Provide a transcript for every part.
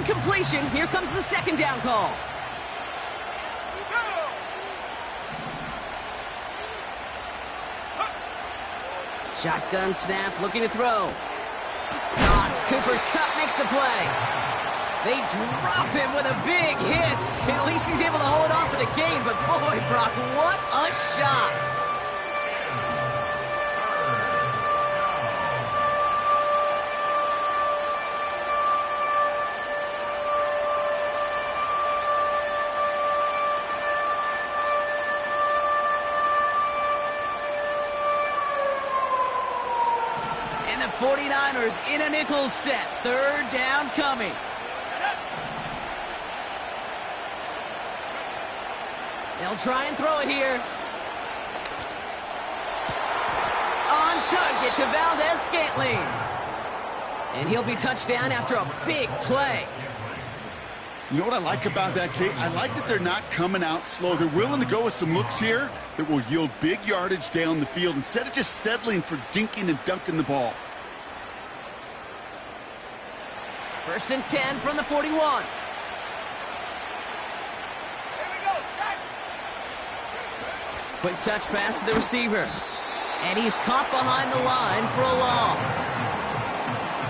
incompletion. Here comes the second down call. Shotgun snap, looking to throw. Cooper Kupp makes the play. They drop him with a big hit. At least he's able to hold on for the gain, but boy, Brock, what a shot. And the 49ers in a nickel set. Third down coming. They'll try and throw it here. On target to Valdez-Scantling. And he'll be touched down after a big play. You know what I like about that kick? I like that they're not coming out slow. They're willing to go with some looks here that will yield big yardage down the field instead of just settling for dinking and dunking the ball. First and 10 from the 41. Quick touch pass to the receiver. And he's caught behind the line for a loss.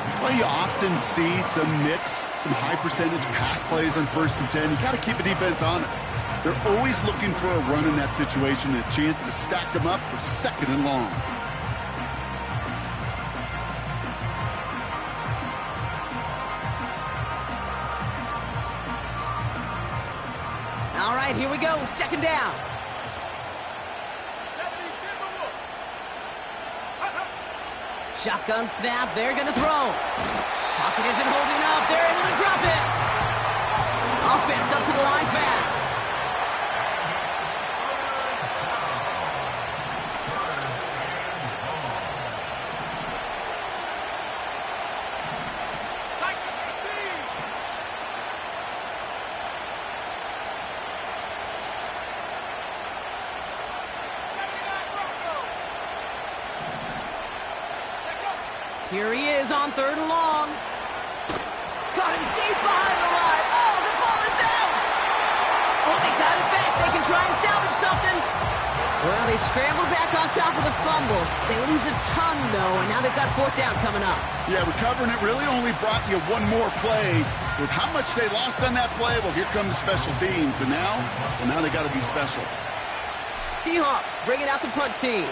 That's why you often see some mix, some high percentage pass plays on first and 10. You got to keep the defense honest. They're always looking for a run in that situation and a chance to stack them up for second and long. All right, here we go. Second down. Shotgun snap. They're going to throw. Pocket isn't holding up. They're able to drop it. Offense up to the line fast. Here he is on third and long. Got him deep behind the line. Oh, the ball is out. Oh, they got it back. They can try and salvage something. Well, they scrambled back on top of the fumble. They lose a ton, though, and now they've got fourth down coming up. Yeah, recovering it really only brought you one more play. With how much they lost on that play, well, here come the special teams. And now they got to be special. Seahawks bringing out the punt team.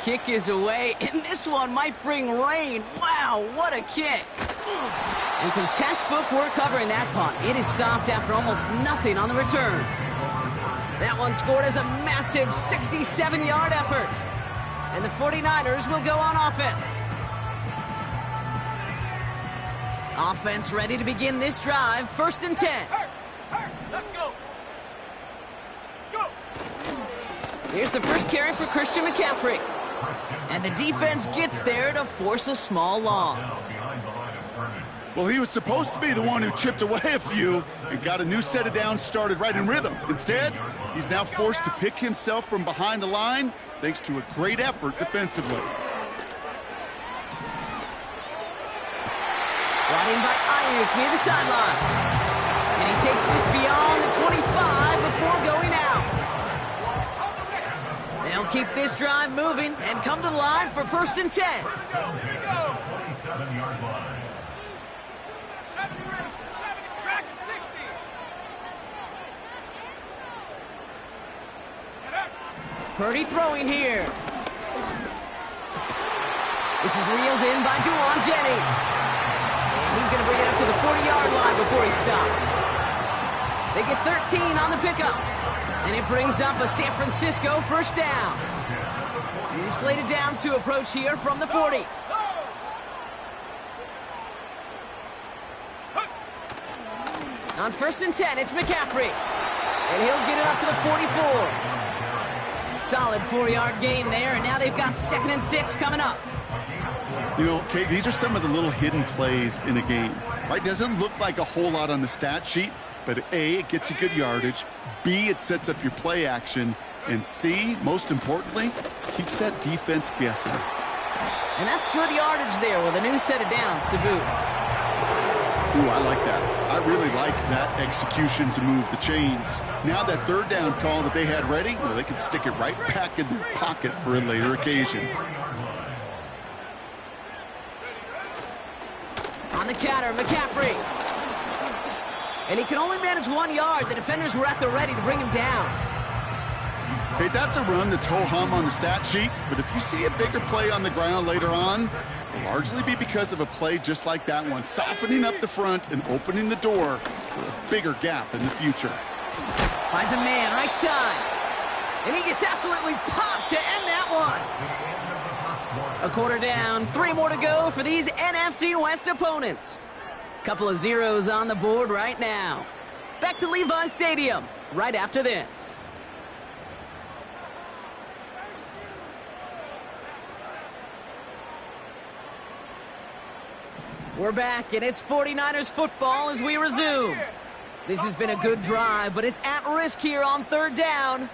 Kick is away, and this one might bring rain. Wow, what a kick. And some textbook work covering that punt. It is stopped after almost nothing on the return. That one scored as a massive 67-yard effort. And the 49ers will go on offense. Offense ready to begin this drive. First and 10. Let's go. Here's the first carry for Christian McCaffrey. And the defense gets there to force a small loss. Well, he was supposed to be the one who chipped away a few and got a new set of downs started right in rhythm. Instead, he's now forced to pick himself from behind the line thanks to a great effort defensively. Brought in by Ayuk near the sideline. And he takes this beyond the 25 before going out. They'll keep this drive moving and come to the line for first and 10. Purdy throwing here. This is reeled in by Juwan Jennings. And he's going to bring it up to the 40-yard line before he's stopped. They get 13 on the pickup. And it brings up a San Francisco first down. New slated downs to approach here from the 40. On first and 10, it's McCaffrey. And he'll get it up to the 44. Solid 4-yard gain there, and now they've got second and 6 coming up. You know, Kate, these are some of the little hidden plays in a game. Right? Doesn't look like a whole lot on the stat sheet, but A, it gets you good yardage. B, it sets up your play action. And C, most importantly, keeps that defense guessing. And that's good yardage there with a new set of downs to boot. Ooh, I like that. I really like that execution to move the chains. Now that third down call that they had ready, well, they can stick it right back in their pocket for a later occasion. On the counter, McCaffrey. And he can only manage 1 yard. The defenders were at the ready to bring him down. Okay, that's a run that's ho-hum on the stat sheet, but if you see a bigger play on the ground later on, it'll largely be because of a play just like that one, softening up the front and opening the door for a bigger gap in the future. Finds a man, right side. And he gets absolutely popped to end that one. A quarter down, 3 more to go for these NFC West opponents. Couple of zeros on the board right now. Back to Levi's Stadium right after this. We're back, and it's 49ers football as we resume. This has been a good drive, but it's at risk here on third down.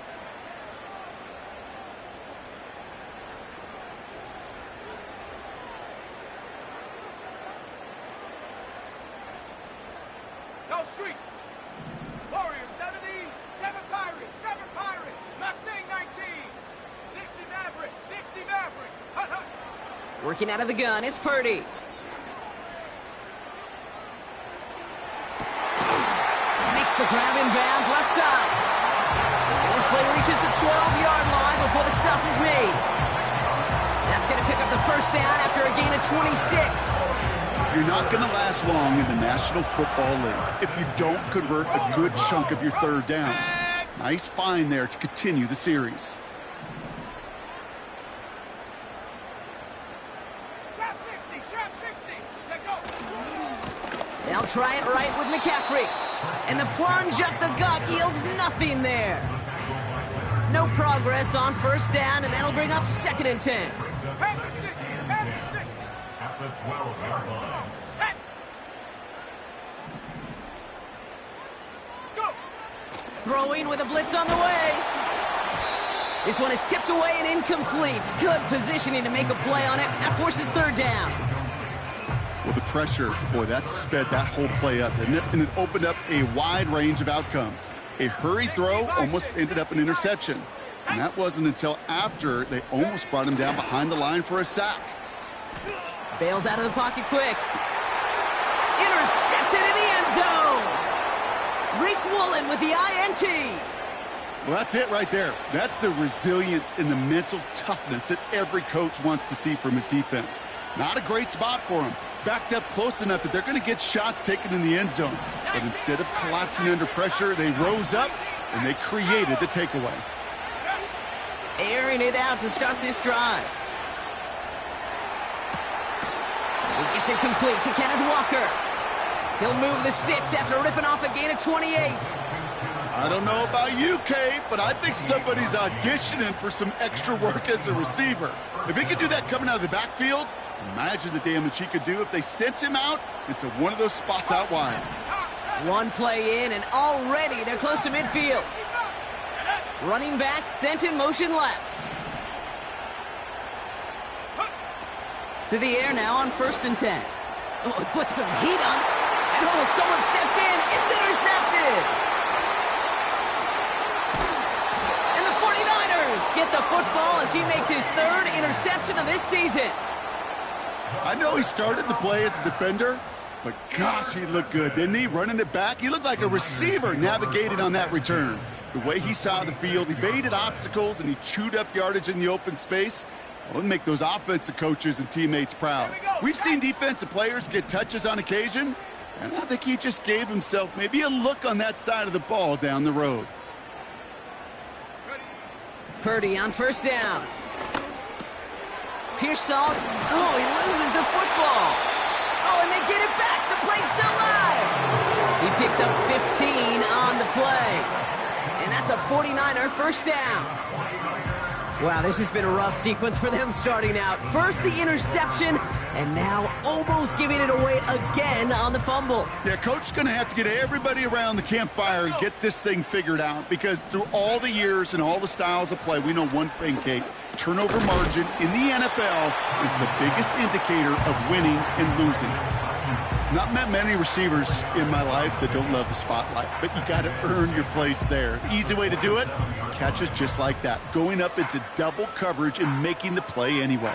No street. Warriors 70, 7 Pirates, 7 Pirates, Mustang 19s, 60 Maverick, 60 Maverick. Hut, hut. Working out of the gun, it's Purdy. The grab in bounds left side. And this play reaches the 12-yard line before the stop is made. That's going to pick up the first down after a gain of 26. You're not going to last long in the National Football League if you don't convert a good chunk of your third downs. Nice find there to continue the series. Trap 60, check go. They'll try it right with McCaffrey. And the plunge up the gut yields nothing there. No progress on first down, and that'll bring up 2nd and 10. Panther 60, Panther 60. At the 12-yard line. Set. Go. Throwing with a blitz on the way. This one is tipped away and incomplete. Good positioning to make a play on it. That forces third down. Well, the pressure, boy, that sped that whole play up, didn't it? And it opened up a wide range of outcomes. A hurried throw almost ended up an interception. And that wasn't until after they almost brought him down behind the line for a sack. Bails out of the pocket quick. Intercepted in the end zone. Reek Woolen with the INT. Well, that's it right there. That's the resilience and the mental toughness that every coach wants to see from his defense. Not a great spot for him. Backed up close enough that they're going to get shots taken in the end zone. But instead of collapsing under pressure, they rose up and they created the takeaway. Airing it out to start this drive. He gets it complete to Kenneth Walker. He'll move the sticks after ripping off a gain of 28. I don't know about you, Kate, but I think somebody's auditioning for some extra work as a receiver. If he could do that coming out of the backfield, imagine the damage he could do if they sent him out into one of those spots out wide. One play in, and already they're close to midfield. Running back sent in motion left. To the air now on 1st and 10. Oh, he put some heat on. And oh, someone stepped in. It's intercepted. And the 49ers get the football as he makes his 3rd interception of this season. I know he started the play as a defender, but gosh, he looked good, didn't he? Running it back, he looked like a receiver navigating on that return. The way he saw the field, he baited obstacles and he chewed up yardage in the open space. Well, it'll make those offensive coaches and teammates proud. We've seen defensive players get touches on occasion, and I think he just gave himself maybe a look on that side of the ball down the road. Purdy on 1st down. Pearsall, oh, he loses the football. Oh, and they get it back. The play's still live. He picks up 15 on the play. And that's a 49er first down. Wow, this has been a rough sequence for them starting out. First the interception, and now almost giving it away again on the fumble. Yeah, coach's going to have to get everybody around the campfire and get this thing figured out, because through all the years and all the styles of play, we know one thing, Kate. Turnover margin in the NFL is the biggest indicator of winning and losing. Not met many receivers in my life that don't love the spotlight, but you got to earn your place there. Easy way to do it, catches just like that, going up into double coverage and making the play anyway.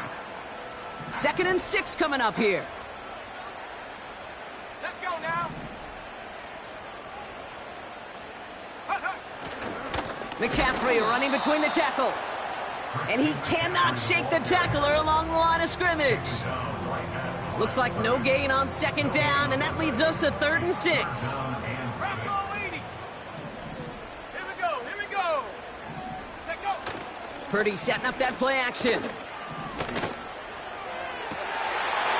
2nd and 6 coming up here. Let's go now. McCaffrey running between the tackles. And he cannot shake the tackler along the line of scrimmage. Looks like no gain on 2nd down, and that leads us to 3rd and 6. Here we go. Take go. Purdy setting up that play action.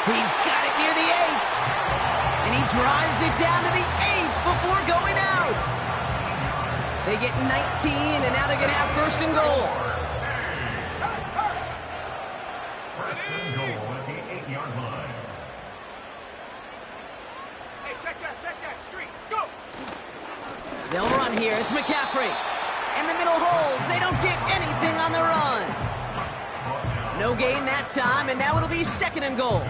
He's got it near the 8. And he drives it down to the 8 before going out. They get 19, and now they're going to have 1st and goal. First and goal at the 8-yard line. Hey, check that street. Go. They'll run here. It's McCaffrey. And the middle holds. They don't get anything on the run. No gain that time, and now it'll be 2nd and goal.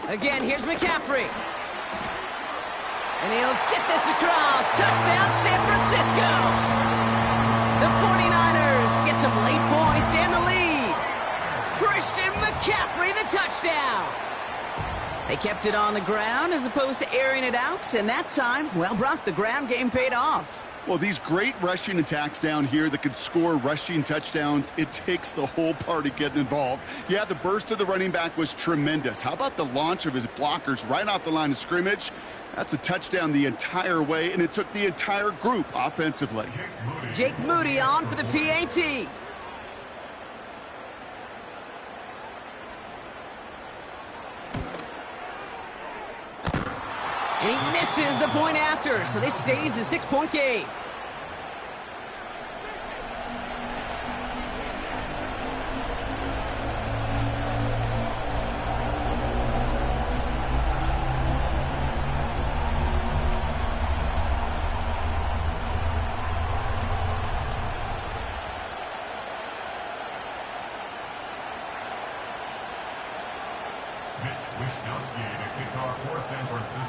Again, here's McCaffrey. And he'll get this across. Touchdown, San Francisco. The 49ers get some late points and the lead. Christian McCaffrey, the touchdown. They kept it on the ground as opposed to airing it out. And that time, well, Brock, the ground game paid off. Well, these great rushing attacks down here that could score rushing touchdowns, it takes the whole party getting involved. Yeah, the burst of the running back was tremendous. How about the launch of his blockers right off the line of scrimmage? That's a touchdown the entire way, and it took the entire group offensively. Jake Moody on for the PAT. And he misses the point after, so this stays a 6-point game.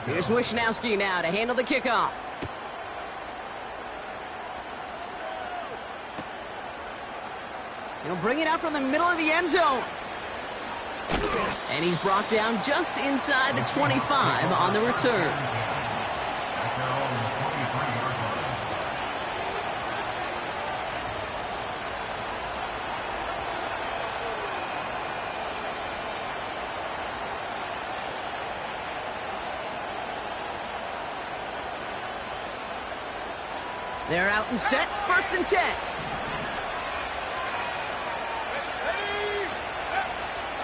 Here's Wishnowski now to handle the kickoff. He'll bring it out from the middle of the end zone. And he's brought down just inside the 25 on the return. They're out and set, 1st and 10.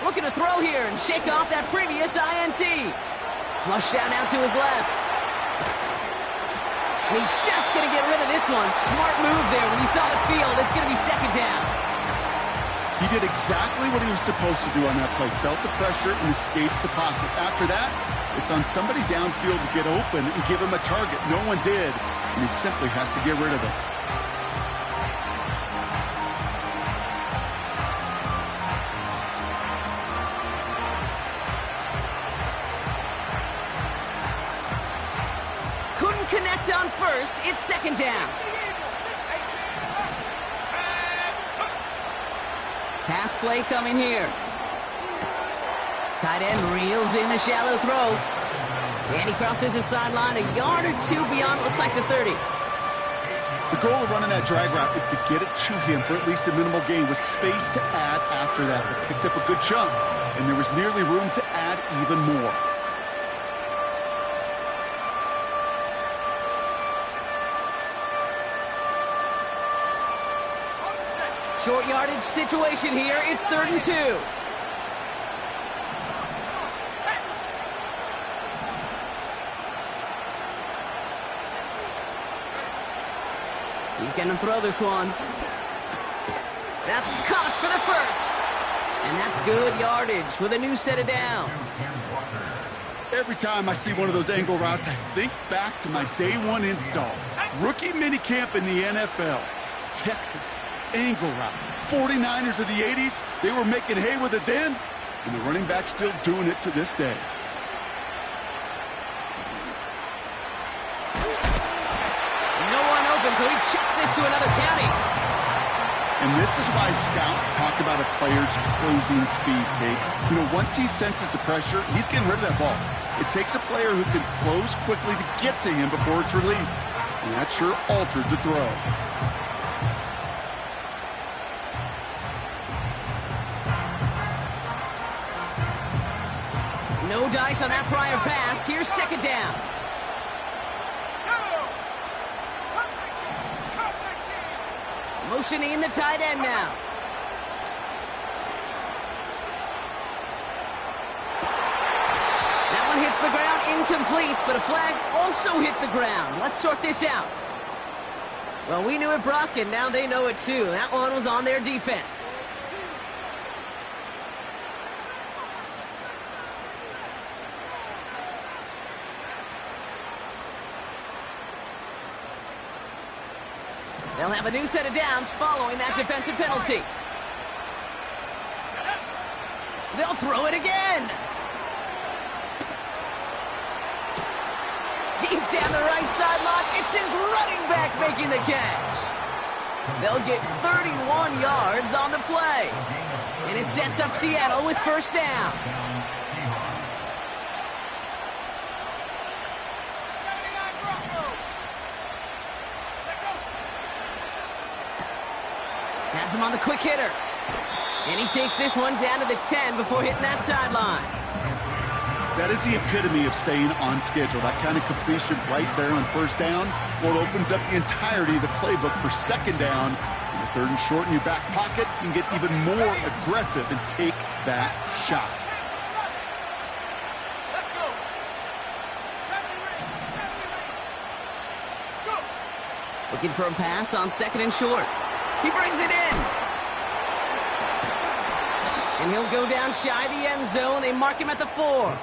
Looking to throw here and shake off that previous INT. Flush down out to his left. And he's just going to get rid of this one. Smart move there when you saw the field. It's going to be 2nd down. He did exactly what he was supposed to do on that play. Felt the pressure and escapes the pocket. After that, it's on somebody downfield to get open and give him a target. No one did. And he simply has to get rid of it. Couldn't connect on 1st. It's 2nd down. Pass play coming here. Tight end reels in the shallow throw. And he crosses the sideline a yard or two beyond, looks like the 30. The goal of running that drag route is to get it to him for at least a minimal gain with space to add after that. They picked up a good chunk, and there was nearly room to add even more. Short yardage situation here. It's 3rd and 2. He's going to throw this one. That's caught for the first. And that's good yardage with a new set of downs. Every time I see one of those angle routes, I think back to my day one install. Rookie minicamp in the NFL. Texas, angle route. 49ers of the 80s, they were making hay with it then, and the running back's still doing it to this day. No one open, so he chucks this to another county. And this is why scouts talk about a player's closing speed, Kate. You know, once he senses the pressure, he's getting rid of that ball. It takes a player who can close quickly to get to him before it's released. And that sure altered the throw. No dice on that prior pass. Here's second down. Motioning the tight end now. That one hits the ground, incomplete, but a flag also hit the ground. Let's sort this out. Well, we knew it, Brock, and now they know it too. That one was on their defense. They'll have a new set of downs following that defensive penalty. They'll throw it again. Deep down the right sideline, it's his running back making the catch. They'll get 31 yards on the play. And it sets up Seattle with first down. Has him on the quick hitter. And he takes this one down to the 10 before hitting that sideline. That is the epitome of staying on schedule. That kind of completion right there on first down, well, it opens up the entirety of the playbook for second down. In the third and short in your back pocket, you can get even more aggressive and take that shot. Let's go. 70 rings. Go. Looking for a pass on second and short. He brings it in. And he'll go down shy of the end zone. They mark him at the 4.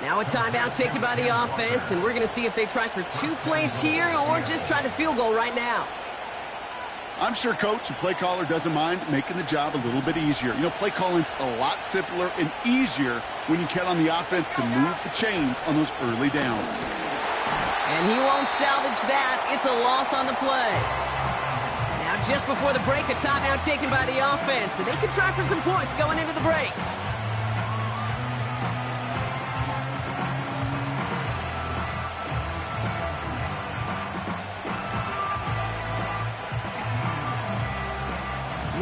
Now a timeout taken by the offense, and we're going to see if they try for 2 plays here or just try the field goal right now. I'm sure, Coach, the play caller doesn't mind making the job a little bit easier. You know, play calling's a lot simpler and easier when you count on the offense to move the chains on those early downs. And he won't salvage that. It's a loss on the play. Now, just before the break, a timeout taken by the offense, and they can try for some points going into the break.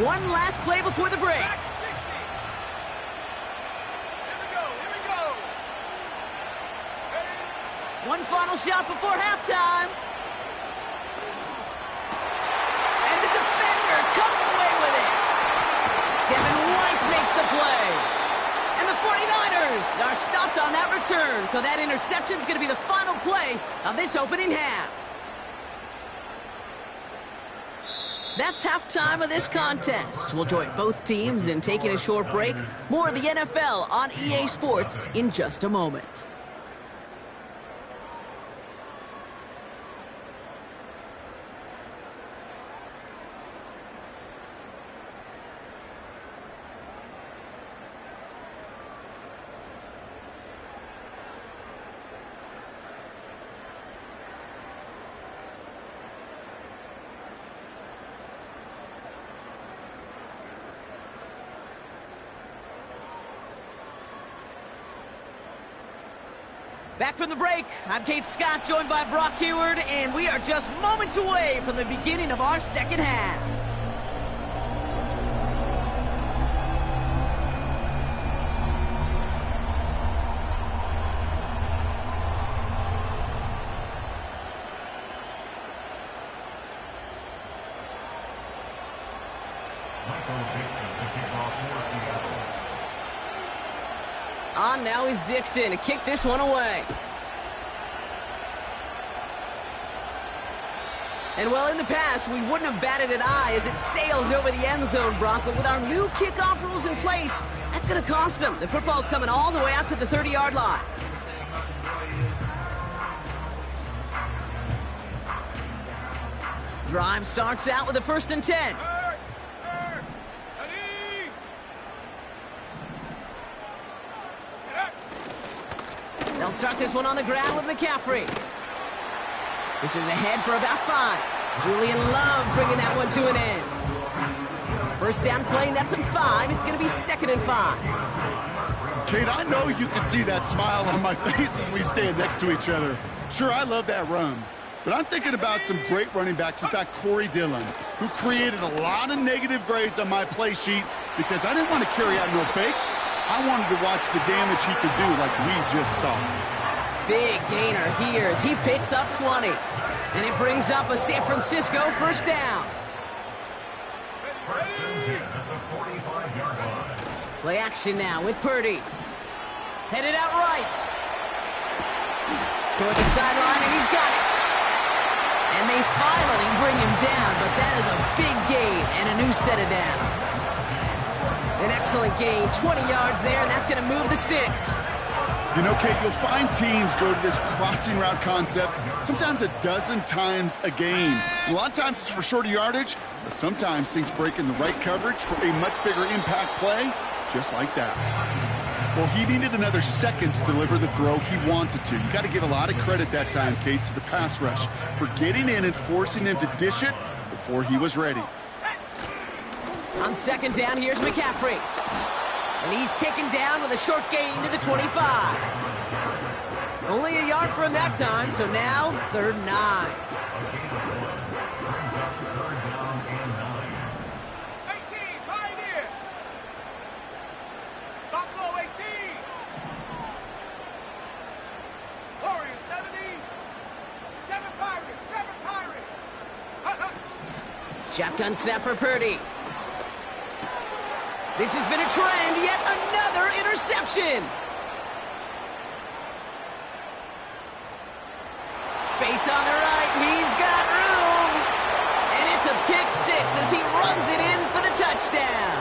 One last play before the break. Back to 60. Here we go. Ready? One final shot before halftime. And the defender comes away with it. Devin White makes the play. And the 49ers are stopped on that return. So that interception is going to be the final play of this opening half. That's halftime of this contest. We'll join both teams in taking a short break. More of the NFL on EA Sports in just a moment. Back from the break, I'm Kate Scott, joined by Brock Heward, and we are just moments away from the beginning of our second half. On now is Dixon to kick this one away. And well, in the past, we wouldn't have batted an eye as it sailed over the end zone, Brock. But with our new kickoff rules in place, that's going to cost them. The football's coming all the way out to the 30-yard line. Drive starts out with a 1st and 10. They'll start this one on the ground with McCaffrey. This is ahead for about 5. Julian Love bringing that one to an end. 1st down play, nets him 5. It's going to be 2nd and 5. Kate, I know you can see that smile on my face as we stand next to each other. Sure, I love that run. But I'm thinking about some great running backs. In fact, Corey Dillon, who created a lot of negative grades on my play sheet because I didn't want to carry out no fake. I wanted to watch the damage he could do like we just saw. Big gainer here as he picks up 20. And it brings up a San Francisco 1st down. Play action now with Purdy. Headed out right. Toward the sideline, and he's got it. And they finally bring him down, but that is a big gain and a new set of downs. An excellent gain, 20 yards there, and that's going to move the sticks. You know, Kate, you'll find teams go to this crossing route concept sometimes a dozen times a game. A lot of times it's for shorter yardage, but sometimes things break in the right coverage for a much bigger impact play, just like that. Well, he needed another second to deliver the throw he wanted to. You got to give a lot of credit that time, Kate, to the pass rush for getting in and forcing him to dish it before he was ready. On 2nd down, here's McCaffrey. And he's taken down with a short gain to the 25. Only a yard for him that time, so now 3rd and 9. 18, Pioneer. Buffalo 18. Warriors 70. 7 Pirates, 7 Pirates. Shotgun snap for Purdy. This has been a trend, yet another interception. Space on the right, he's got room. And it's a pick 6 as he runs it in for the touchdown.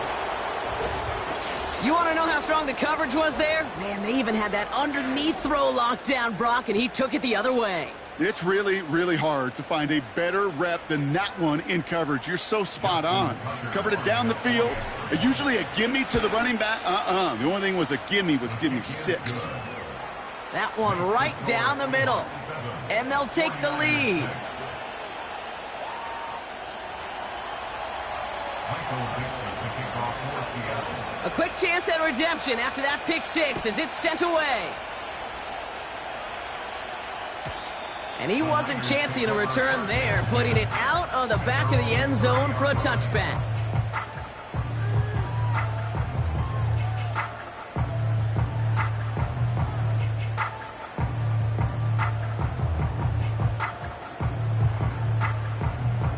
You want to know how strong the coverage was there? Man, they even had that underneath throw locked down, Brock, and he took it the other way. It's really, really hard to find a better rep than that one in coverage. You're so spot on. Covered it down the field. Usually a gimme to the running back. The only thing was a gimme 6. That one right down the middle. And they'll take the lead. A quick chance at redemption after that pick 6 as it's sent away. And he wasn't chancing a return there, putting it out of the back of the end zone for a touchback.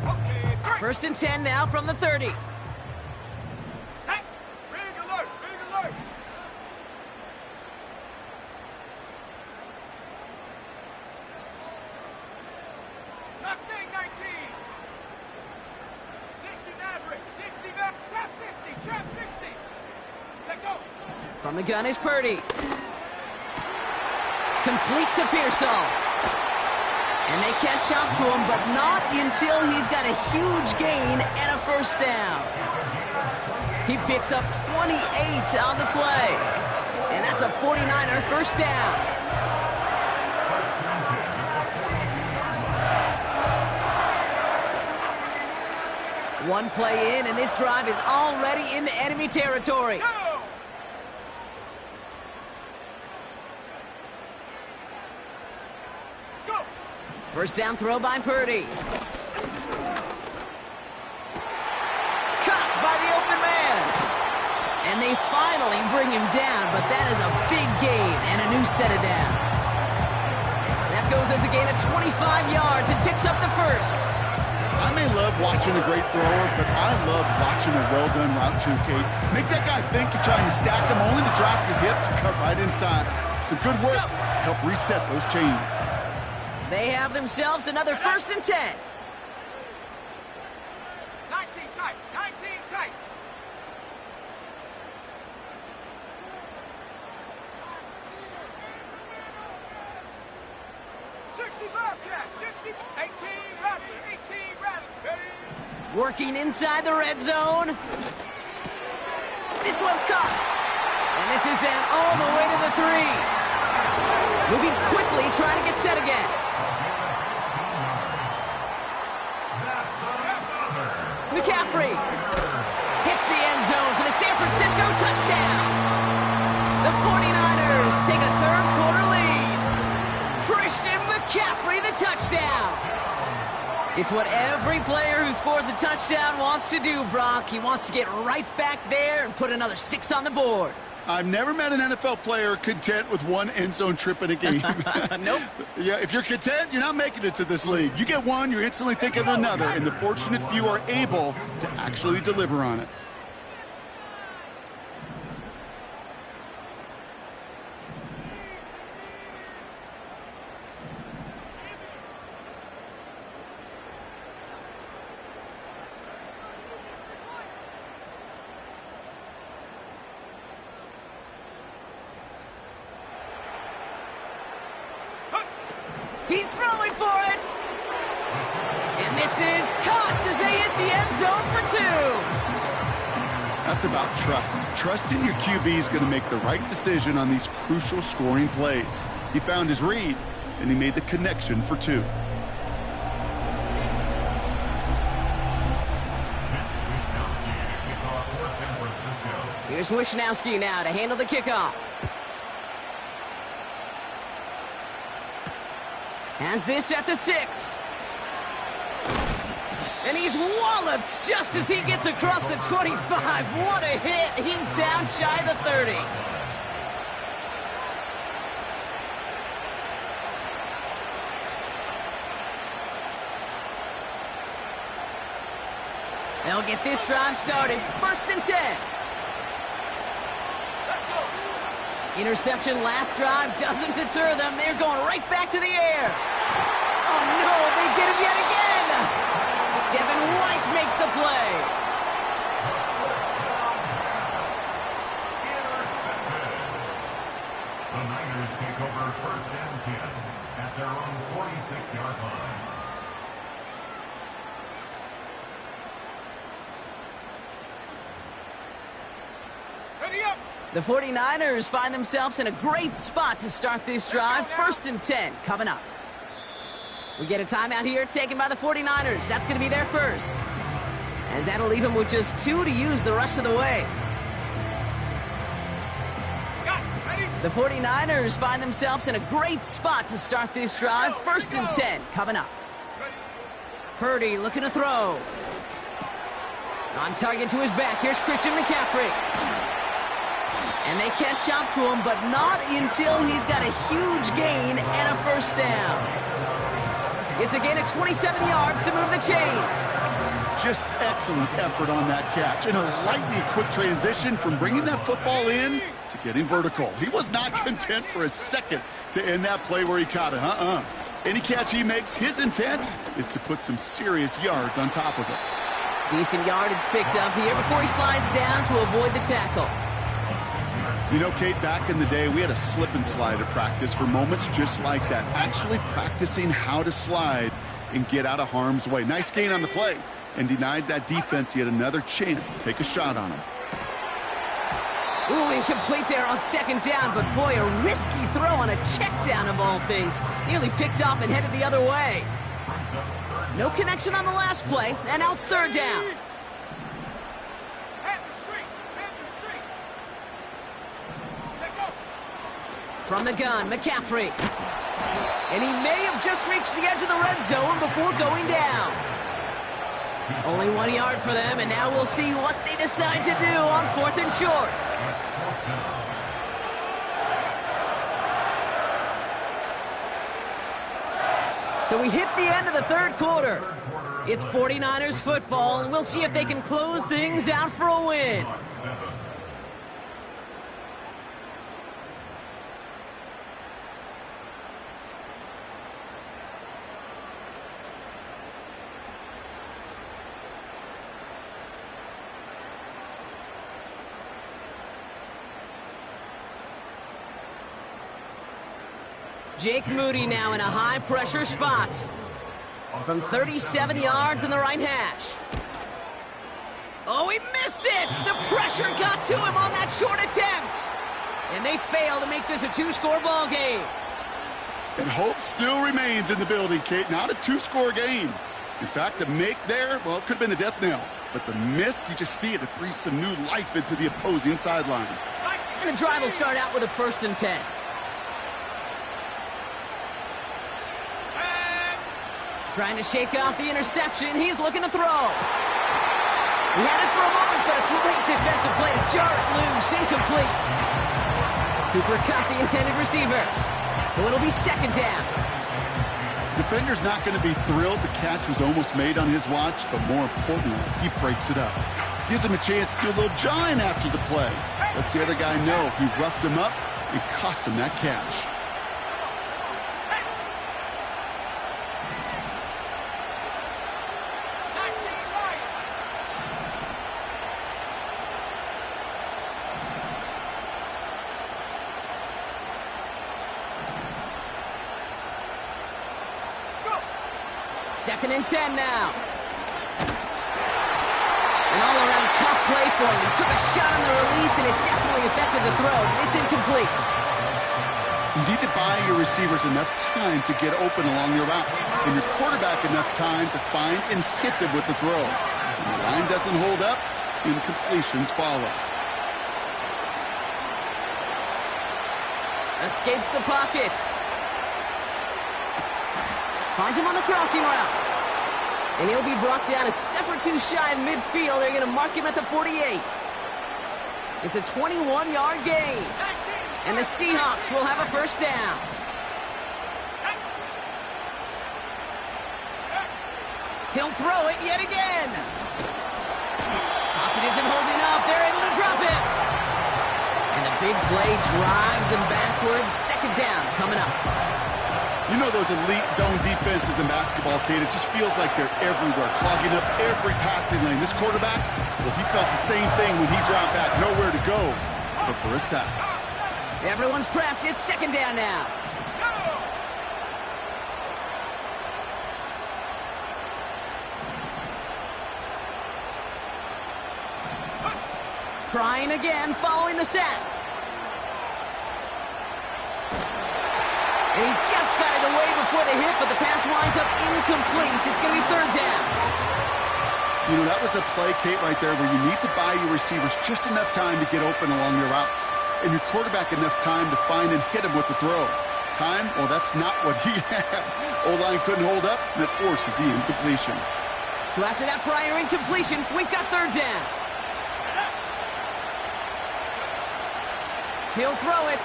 Okay, 1st and 10 now from the 30. set. Big alert, big alert. Mustang 19. 60 Maverick, 60 Maverick, trap 60. Set go. From the gun is Purdy. Complete to Pearsall. And they catch up to him, but not until he's got a huge gain and a 1st down. He picks up 28 on the play. And that's a 49er 1st down. One play in, and this drive is already into enemy territory. Go. Go. 1st down throw by Purdy. Caught by the open man. And they finally bring him down, but that is a big gain and a new set of downs. That goes as a gain of 25 yards and picks up the 1st. I may love watching a great thrower, but I love watching a well-done route too, Kate. Make that guy think you're trying to stack them only to drop your hips and cut right inside. Some good work to help reset those chains. They have themselves another 1st and 10. 60 Bobcat, 60, 18 Rattler, 18 Rattler, ready? Working inside the red zone. This one's caught. And this is down all the way to the 3. Moving quickly, trying to get set again. McCaffrey hits the end zone for the San Francisco touchdown. The 49ers take a third-quarter lead. Christian McCaffrey, the touchdown. It's what every player who scores a touchdown wants to do, Brock. He wants to get right back there and put another 6 on the board. I've never met an NFL player content with one end zone trip in a game. Nope. Yeah, if you're content, you're not making it to this league. You get one, you're instantly thinking of another, and the fortunate few are able to actually deliver on it. He's throwing for it. And this is caught as they hit the end zone for 2. That's about trust. Trusting your QB is going to make the right decision on these crucial scoring plays. He found his read, and he made the connection for 2. Here's Wishnowski now to handle the kickoff. Has this at the 6. And he's walloped just as he gets across the 25. What a hit. He's down shy of the 30. They'll get this drive started. 1st and 10. Interception last drive doesn't deter them. They're going right back to the air. Oh, no, they get him yet again. Devin White makes the play. The Niners take over 1st and 10 at their own 46-yard line. Ready up! The 49ers find themselves in a great spot to start this drive. 1st and 10 coming up. We get a timeout here taken by the 49ers. That's going to be their first, as that'll leave them with just 2 to use the rest of the way. The 49ers find themselves in a great spot to start this drive. 1st and 10 coming up. Purdy looking to throw. On target to his back. Here's Christian McCaffrey. And they catch up to him, but not until he's got a huge gain and a 1st down. It's a gain of 27 yards to move the chains. Just excellent effort on that catch. And a lightning quick transition from bringing that football in to getting vertical. He was not content for a second to end that play where he caught it. Any catch he makes, his intent is to put some serious yards on top of it. Decent yardage picked up here before he slides down to avoid the tackle. You know, Kate, back in the day, we had a slip and slide at practice for moments just like that. Actually practicing how to slide and get out of harm's way. Nice gain on the play, and denied that defense yet another chance to take a shot on him. Ooh, incomplete there on 2nd down, but boy, a risky throw on a check down of all things. Nearly picked off and headed the other way. No connection on the last play, and now it's 3rd down. From the gun, McCaffrey. And he may have just reached the edge of the red zone before going down. Only 1 yard for them, and now we'll see what they decide to do on 4th and short. So we hit the end of the 3rd quarter. It's 49ers football, and we'll see if they can close things out for a win. Jake Moody now in a high-pressure spot. From 37 yards in the right hash. Oh, he missed it! The pressure got to him on that short attempt. And they fail to make this a two-score ball game. And hope still remains in the building, Kate. Not a two-score game. In fact, a make there, well, it could have been a death knell. But the miss, you just see it breathes some new life into the opposing sideline. And the drive will start out with a 1st and 10. Trying to shake off the interception. He's looking to throw. He had it for a moment, but a great defensive play to jar it loose. Incomplete. Cooper caught the intended receiver. So it'll be 2nd down. Defender's not going to be thrilled the catch was almost made on his watch, but more importantly, he breaks it up. Gives him a chance to do a little jawing after the play. Lets the other guy know he roughed him up and cost him that catch. Second and 10 now. An all-around tough play for him. He took a shot on the release, and it definitely affected the throw. It's incomplete. You need to buy your receivers enough time to get open along your route, and your quarterback enough time to find and hit them with the throw. When the line doesn't hold up, incompletions follow. Escapes the pocket. Finds him on the crossing route. And he'll be brought down a step or two shy of midfield. They're going to mark him at the 48. It's a 21-yard gain. And the Seahawks will have a 1st down. He'll throw it yet again. Pocket isn't holding up. They're able to drop it. And the big play drives them backwards. 2nd down coming up. You know those elite zone defenses in basketball, Kate, it just feels like they're everywhere, clogging up every passing lane. This quarterback, well, he felt the same thing when he dropped back, nowhere to go but for a sack. Everyone's prepped. It's 2nd down now. Trying again following the sack. And he just got it away before the hit, but the pass winds up incomplete. It's going to be 3rd down. You know, that was a play, Kate, right there where you need to buy your receivers just enough time to get open along your routes, and your quarterback enough time to find and hit him with the throw. Time, well, that's not what he had. O-line couldn't hold up, and it forces the incompletion. So after that prior incompletion, we've got 3rd down. He'll throw it.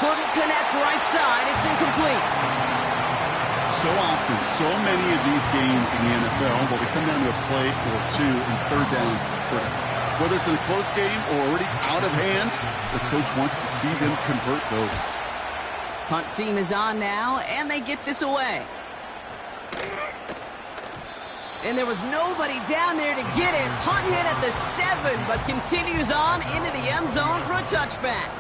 Couldn't connect right side. It's incomplete. So often, so many of these games in the NFL, well, they come down to a play or two and 3rd downs per quarter. Whether it's in a close game or already out of hand, the coach wants to see them convert those. Punt team is on now, and they get this away. And there was nobody down there to get it. Punt hit at the 7, but continues on into the end zone for a touchback.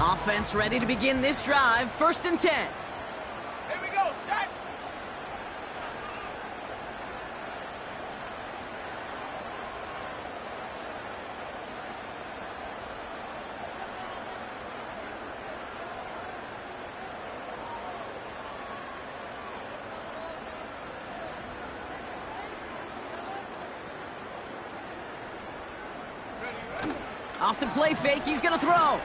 Offense ready to begin this drive. 1st and 10. Here we go, set. Off the play fake, he's going to throw.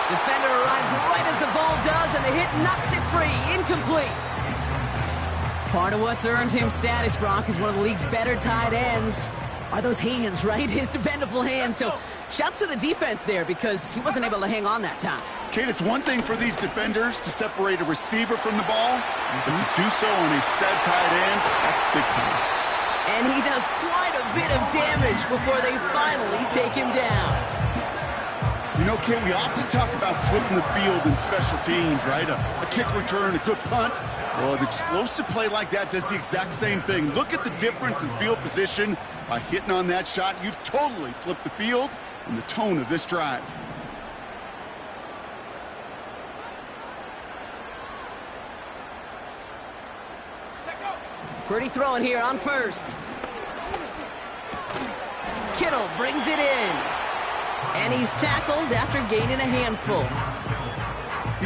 Defender arrives right as the ball does, and the hit knocks it free. Incomplete. Part of what's earned him status, Brock, is one of the league's better tight ends. Are those hands, right? His dependable hands. So shouts to the defense there because he wasn't able to hang on that time. Kate, it's one thing for these defenders to separate a receiver from the ball, but to do so on a stud tight end, that's big time. And he does quite a bit of damage before they finally take him down. You know, Kate, we often talk about flipping the field in special teams, right? A kick return, a good punt. Well, an explosive play like that does the exact same thing. Look at the difference in field position. By hitting on that shot, you've totally flipped the field and the tone of this drive. Pretty throwing here on first. Kittle brings it in. And he's tackled after gaining a handful.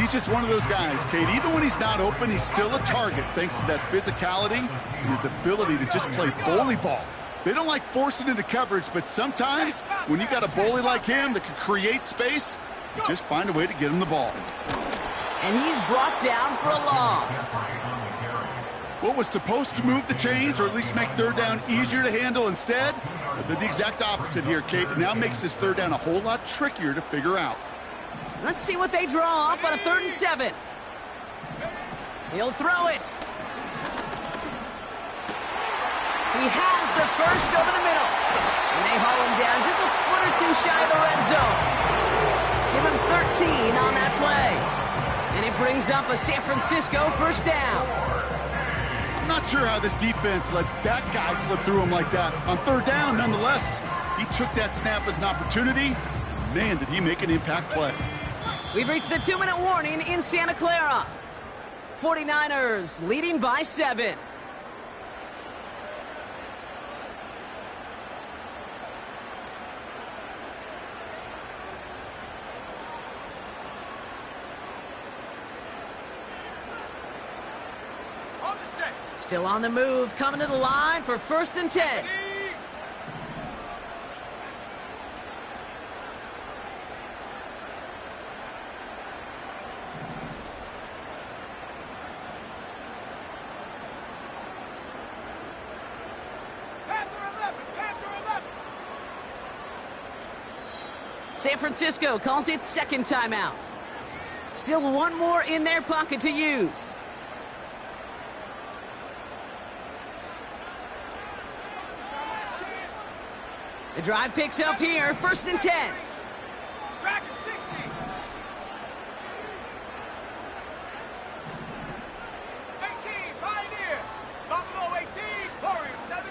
He's just one of those guys, Kate. Even when he's not open, he's still a target thanks to that physicality and his ability to just play bully ball. They don't like forcing into coverage, but sometimes when you got a bully like him that can create space, you just find a way to get him the ball. And he's brought down for a loss. What was supposed to move the chains, or at least make third down easier to handle instead, but did the exact opposite here, Kate. It now makes this third down a whole lot trickier to figure out. Let's see what they draw up on a 3rd and 7. He'll throw it. He has the first over the middle. And they haul him down just a foot or two shy of the red zone. Give him 13 on that play. And it brings up a San Francisco first down. I'm not sure how this defense let that guy slip through him like that. On third down, nonetheless, he took that snap as an opportunity. Man, did he make an impact play. We've reached the 2-minute warning in Santa Clara. 49ers leading by 7. Still on the move, coming to the line for 1st and 10. San Francisco calls it 2nd timeout. Still one more in their pocket to use. The drive picks up here, 1st and 10. Track at 60. 18, Pioneer. Buffalo 18, Warriors 70.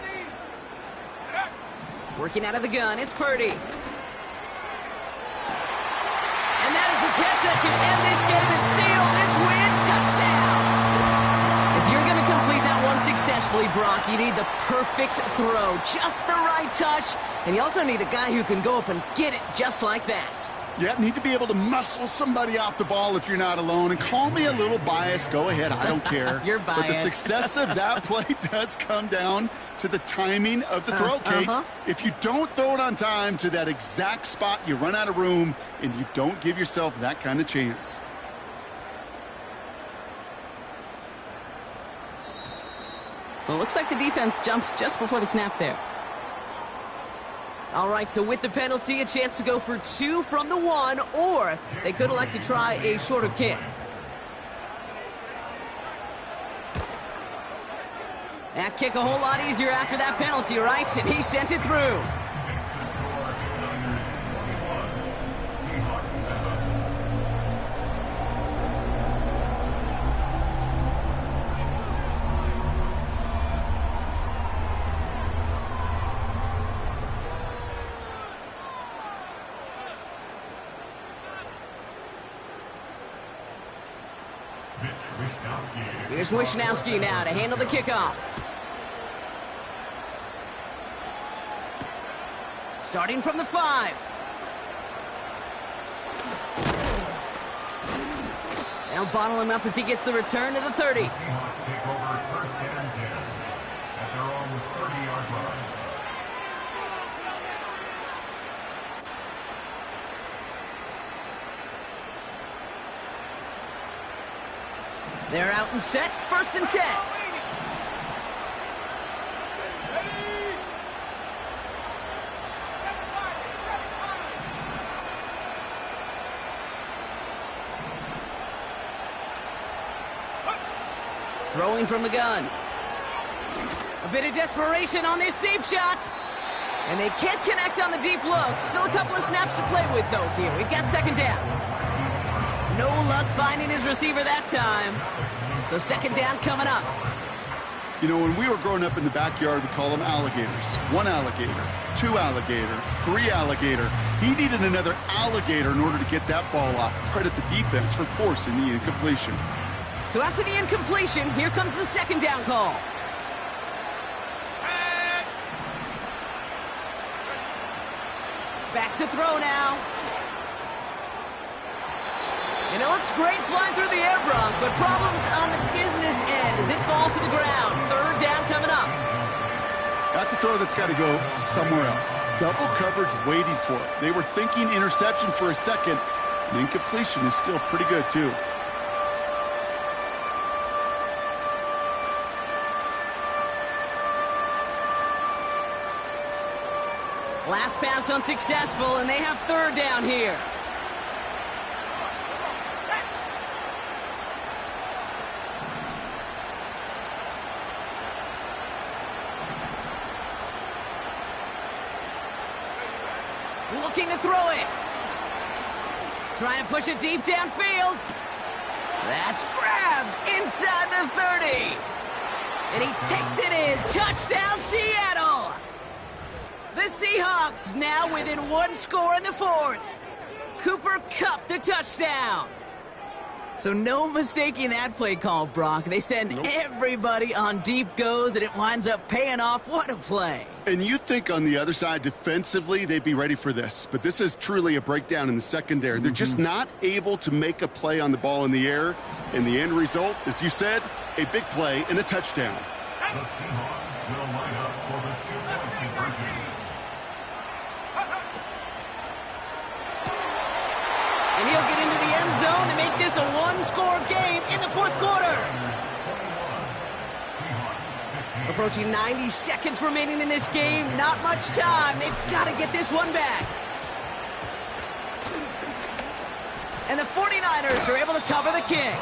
Working out of the gun, it's Purdy. And that is the catch that can end this game and seal this win. Touchdown! If you're going to complete that one successfully, Brock, you need the perfect throw, just the right touch, and you also need a guy who can go up and get it just like that. Yeah, need to be able to muscle somebody off the ball if you're not alone. And call me a little biased. Go ahead. I don't care. You're biased. But the success of that play does come down to the timing of the throw, Kate. If you don't throw it on time to that exact spot, you run out of room, and you don't give yourself that kind of chance. Well, it looks like the defense jumps just before the snap there. All right, so with the penalty, a chance to go for 2 from the 1, or they could elect to try a shorter kick. That kick a whole lot easier after that penalty, right? And he sent it through. Here's Wishnowski now to handle the kickoff. Starting from the 5. They'll bottle him up as he gets the return to the 30. Seahawks take over 1st and 10 at their own 30-yard line. They're out and set, 1st and 10. Throwing from the gun. A bit of desperation on this deep shot. And they can't connect on the deep look. Still a couple of snaps to play with, though, here. We've got second down. No luck finding his receiver that time. So second down coming up. You know, when we were growing up in the backyard, we call them alligators. 1 alligator, 2 alligator, 3 alligator. He needed another alligator in order to get that ball off. Credit the defense for forcing the incompletion. So after the incompletion, here comes the second down call. Back to throw now. And it looks great flying through the air, Bronk, but problems on the business end as it falls to the ground. Third down coming up. That's a throw that's got to go somewhere else. Double coverage waiting for it. They were thinking interception for a second. And incompletion is still pretty good, too. Last pass unsuccessful, and they have third down here. Looking to throw it. Trying to push it deep downfield. That's grabbed inside the 30. And he takes it in. Touchdown, Seattle. The Seahawks now within 1 score in the 4th. Cooper Kupp the touchdown. So no mistaking that play call, Brock. They send everybody on deep goes, and it winds up paying off. What a play. And you think on the other side defensively they'd be ready for this. But this is truly a breakdown in the secondary. They're just not able to make a play on the ball in the air. And the end result, as you said, a big play and a touchdown. The Seahawks will line up for the 2-point conversion. And he'll get into the end zone to make this a 1-score game in the 4th quarter. Approaching 90 seconds remaining in this game. Not much time. They've got to get this one back. And the 49ers are able to cover the kick.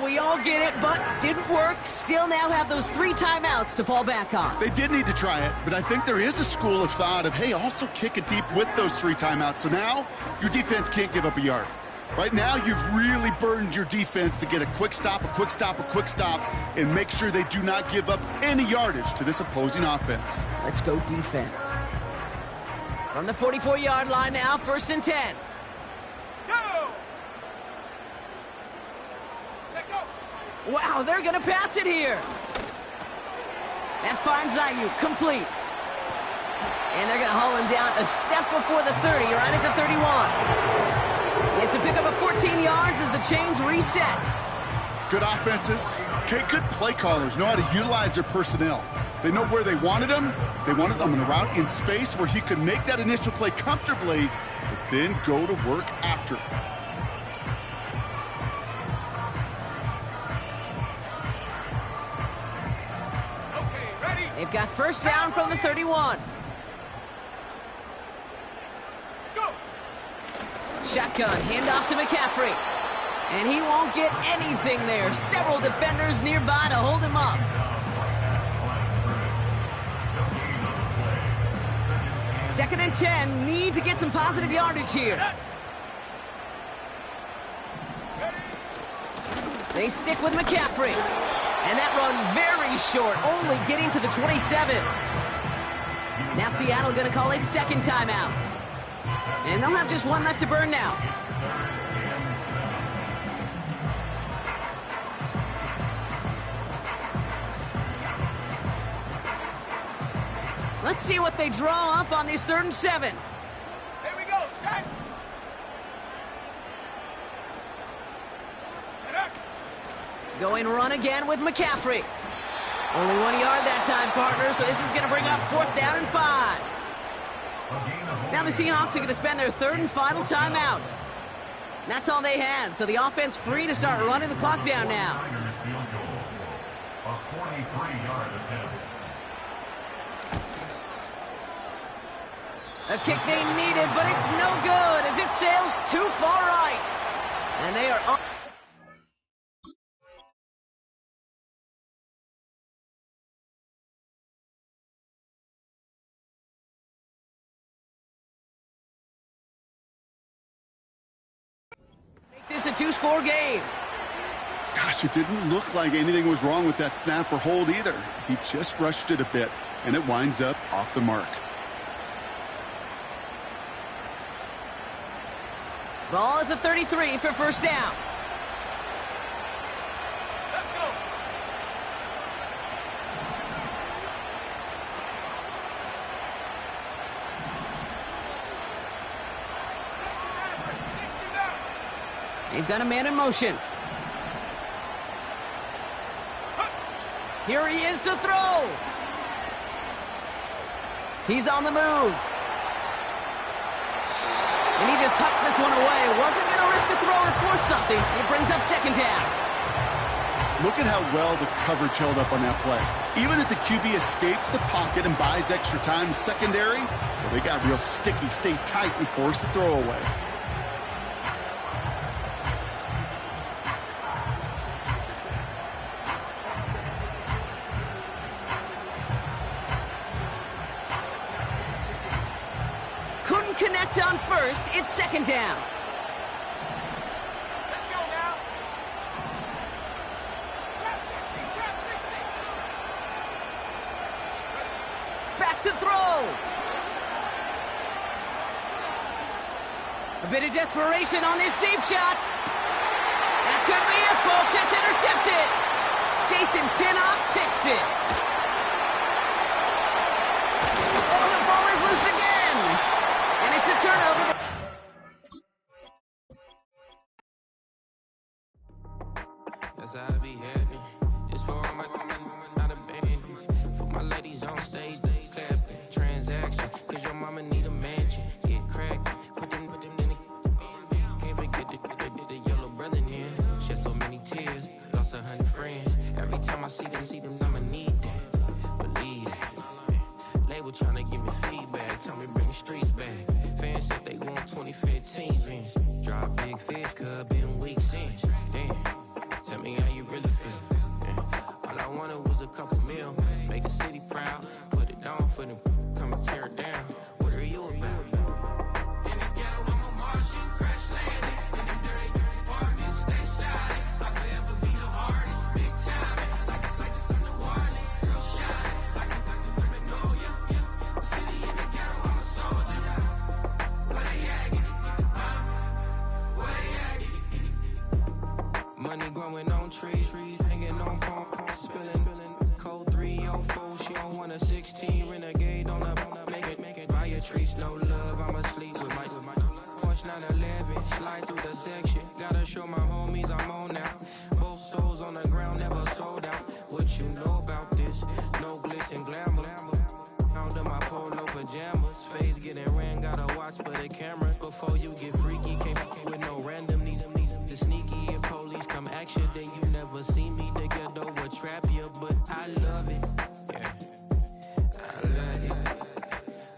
We all get it, but didn't work. Still now have those 3 timeouts to fall back on. They did need to try it, but I think there is a school of thought of, hey, also kick it deep with those 3 timeouts. So now your defense can't give up a yard. Right now, you've really burdened your defense to get a quick stop, a quick stop, a quick stop, and make sure they do not give up any yardage to this opposing offense. Let's go defense. From the 44-yard line now, 1st and 10. Go! Wow, they're going to pass it here. That finds Ayuk, complete. And they're going to haul him down a step before the 30, right at the 31. It's a pickup of 14 yards as the chains reset. Good offenses. Okay, good play callers know how to utilize their personnel. They know where they wanted them. They wanted them in a route in space where he could make that initial play comfortably, but then go to work after. They've got first down from the 31. Go! Shotgun, handoff to McCaffrey. And he won't get anything there. Several defenders nearby to hold him up. Second and 10, need to get some positive yardage here. They stick with McCaffrey. And that run very short, only getting to the 27. Now Seattle going to call it second timeout. And they'll have just 1 left to burn now. Let's see what they draw up on this 3rd and 7. Here we go, set! Going run again with McCaffrey. Only 1 yard that time, partner, so this is going to bring up 4th down and 5. Now the Seahawks are going to spend their 3rd and final timeout. That's all they had, so the offense free to start running the clock down now. A 43-yard attempt. A kick they needed, but it's no good as it sails too far right. And they are on. Make this a two-score game. Gosh, it didn't look like anything was wrong with that snap or hold either. He just rushed it a bit, and it winds up off the mark. Ball at the 33 for first down. Let's go. They've got a man in motion. Here he is to throw. He's on the move. And he just hucks this one away. Wasn't going to risk a throw or force something. It brings up second down. Look at how well the coverage held up on that play. Even as the QB escapes the pocket and buys extra time secondary, well, they got real sticky, stay tight, and force the throw away. Connect on first, it's second down. Let's go now. Trap 60, trap 60. Back to throw. A bit of desperation on this deep shot. That could be it, folks. It's intercepted. Jason Pinnock picks it. Oh, the ball is loose again. And it's a turnover. That's how I be happening. It's for all my not abandoned. For my ladies on stage, they clapping. Transaction, cause your mama need a mansion. Get cracked, put them in the. Can't forget the yellow brother near. Shed so many tears, lost 100 friends. Every time I see them, I'ma need that. Believe that. Label tryna give me feedback, tell me bring the streets back. Fans said they want 2015 Vince. Drop big fish, cuz been weeks since. Damn, tell me how you really feel. Yeah. All I wanted was a couple mil. Make the city proud, put it down for them, come and tear it down. What are you about? In the ghetto, I'm a Martian, crash landing. In the dirty apartments, stay shining. I'll forever be the hardest, big time. Like the New Orleans, real shine. Like the criminal, yeah. City in the ghetto, I'm a soldier. Where they at? Where they at? Money growing on trees, hanging on palm, spilling. Code 304, she don't want a 16. Renegade on up, make it. Buy a tree, no love, I'ma sleep with my Porsche 911, slide through the section. Gotta show my homies I'm on now. Both souls on the ground, never sold out. What you know about this? No glitz and glamour. Under my polo pajamas, face getting ran, gotta watch for the cameras. Before you get freaky, can't with no random needs. The sneaky if police come action, then you never see me. The ghetto will trap you, but I love it. Yeah, I love it.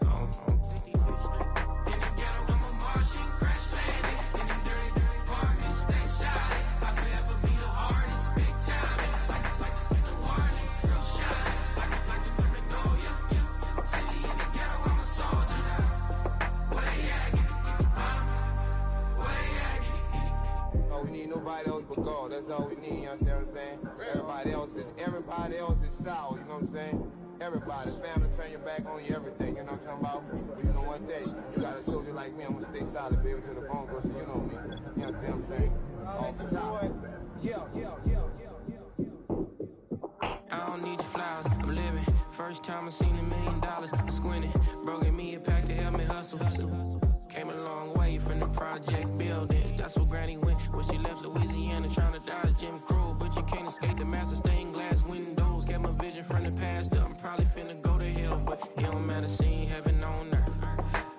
On 55th Street. In the ghetto, I'm a Martian, crash landing. In the dirty apartments, stay shining. I'll forever be the hardest, big time. Like the New Orleans, real shine. Like the criminal, yeah. City in the ghetto, I'm a soldier. Where they at? Where they at? Oh, we need nobody else but God. That's all we need, you understand what I'm saying? Everybody else is sour, you know what I'm saying? Everybody, family, turn your back on you, everything, you know what I'm talking about? But you know one thing, you got a soldier like me, I'm gonna stay solid, baby, to the bone, bro, so you know me. You understand what I'm saying? Off the top. I don't need your flowers, I'm living. First time I seen $1 million, I squinted. Bro, give me a pack to help me hustle. Came a long way from the project buildings. That's where Granny went when she left Louisiana, trying to dodge Jim Crow. But you can't escape the master stained glass windows. Got my vision from the past. I'm probably finna go to hell, but it don't matter, seeing heaven on earth.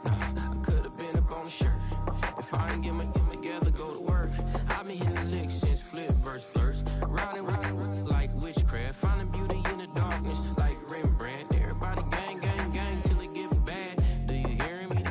No, I could've been up on the shirt. If I ain't get my together, go to work. I've been hitting the licks since flip verse flirts. Riding with like witchcraft. Finding beauty in the darkness like Rembrandt. Everybody gang till it get bad. Do you hear me?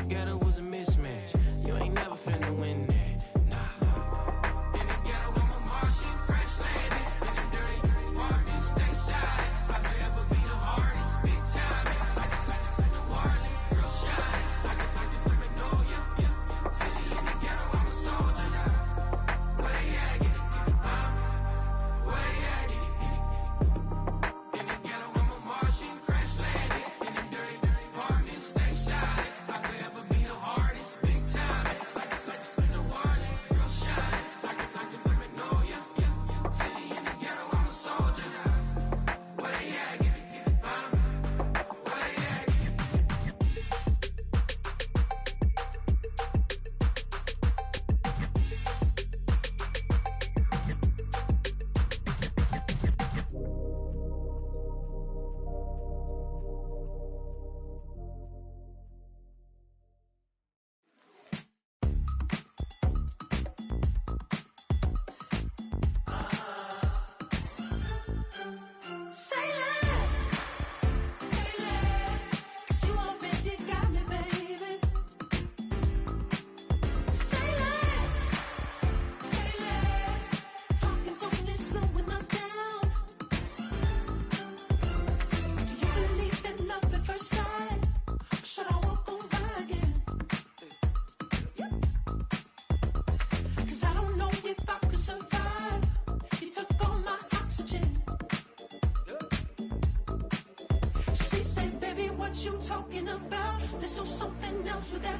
what you talking about. Let's do something else with that.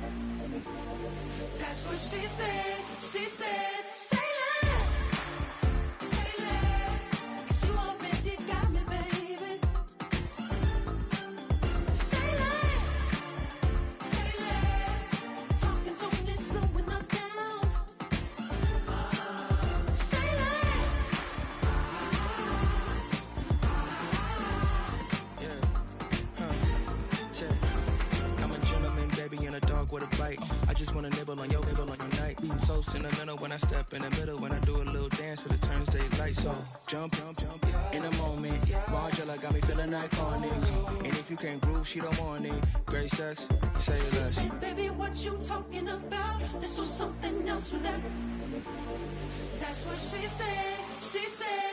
That's what she said. She said, say less. Say less. 'Cause you already got me, baby. Say less. Say less. Talking's only slowing us down. Say less. I'm a gentleman, baby, and a dog with a bite. I just wanna nibble on your night. So sentimental when I step in the middle. When I do a little dance, till it turns daylight. So jump, in a moment. Margella got me feeling iconic. And if you can't groove, she don't want it. Great sex, say She less. said, baby, what you talking about? Let's do something else with that. That's what she said. She said.